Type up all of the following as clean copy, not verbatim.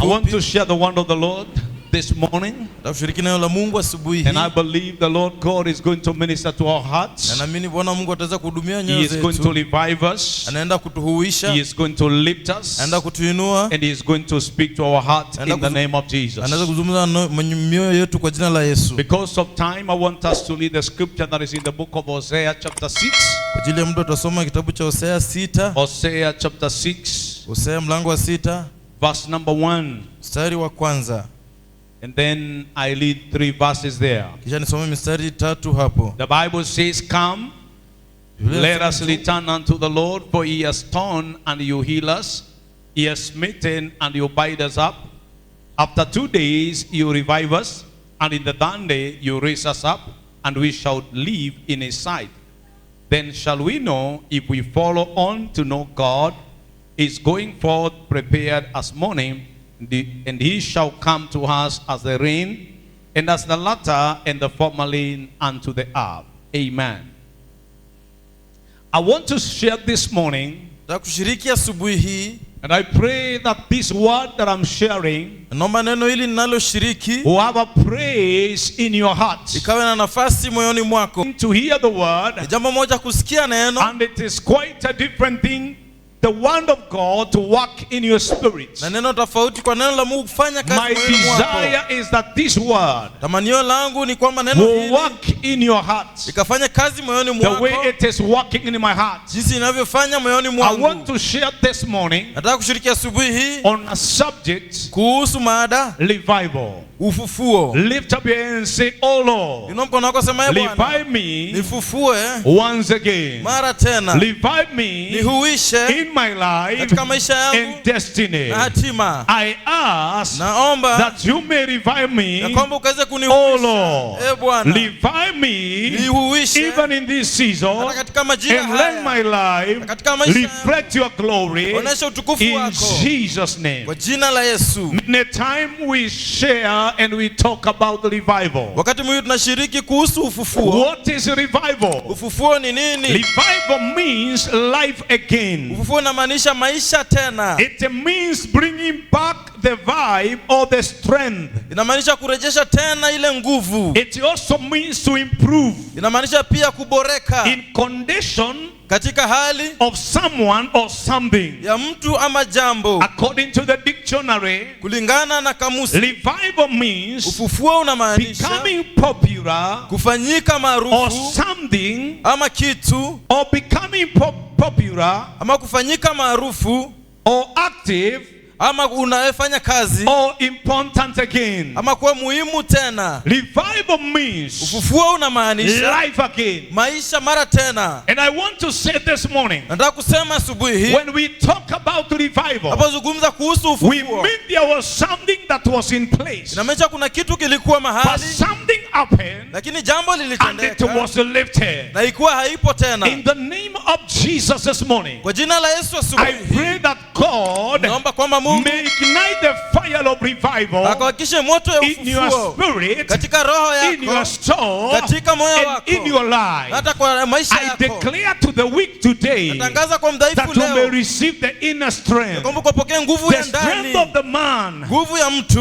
I want to share the word of the Lord this morning. And I believe the Lord God is going to minister to our hearts. He is going to revive us. He is going to lift us. And He is going to speak to our heart in the name of Jesus. Because of time, I want us to read the scripture that is in the book of Hosea chapter 6. Hosea chapter 6. Verse number 1. And then I read 3 verses there. The Bible says, "Come, let us return unto the Lord, for He has torn and you heal us. He has smitten and you bind us up. After 2 days you revive us, and in the third day you raise us up, and we shall live in His sight. Then shall we know, if we follow on to know God is going forth prepared as morning, and He shall come to us as the rain, and as the latter and the former rain unto the earth." Amen. I want to share this morning, and I pray that this word that I'm sharing will have a praise in your heart. To hear the word, and it is quite a different thing, the word of God to work in your spirit. My desire is that this word will work in your heart the way it is working in my heart. I want to share this morning on a subject, revival. Lift up your hand and say, "Oh Lord, revive me once again. Revive me in my life and destiny. I ask that you may revive me, oh Lord. Revive me even in this season, and let my life reflect your glory in Jesus' name." Many time we share and we talk about the revival. What is revival? Revival means life again. It means bringing back the vibe or the strength. It also means to improve in condition of someone or something. According to the dictionary, revival means becoming popular or something, or becoming popular or active or important again. Revival means life again. And I want to say this morning, when we talk about revival, we mean there was something that was in place, but something happened and it was lifted. In the name of Jesus this morning, I pray that God may ignite the fire of revival in your spirit, in your soul, and in your life. I declare to the weak today that you may receive the inner strength. The strength of the man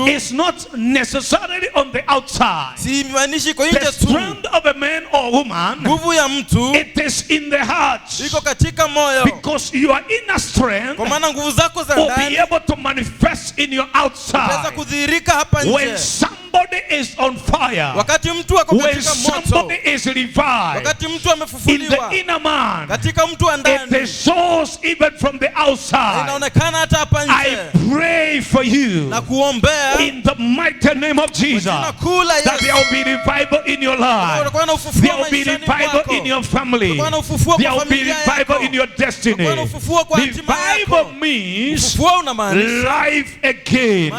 is not necessarily on the outside. The strength of a man or woman, it is in the heart, because your inner strength will be able to manifest in your outside. When somebody is on fire, when somebody is revived in the inner man, it shows even from the outside. I pray for you in the mighty name of Jesus that there will be revival in your life, there will be revival in your family, there will be revival in your destiny. Revival means life again.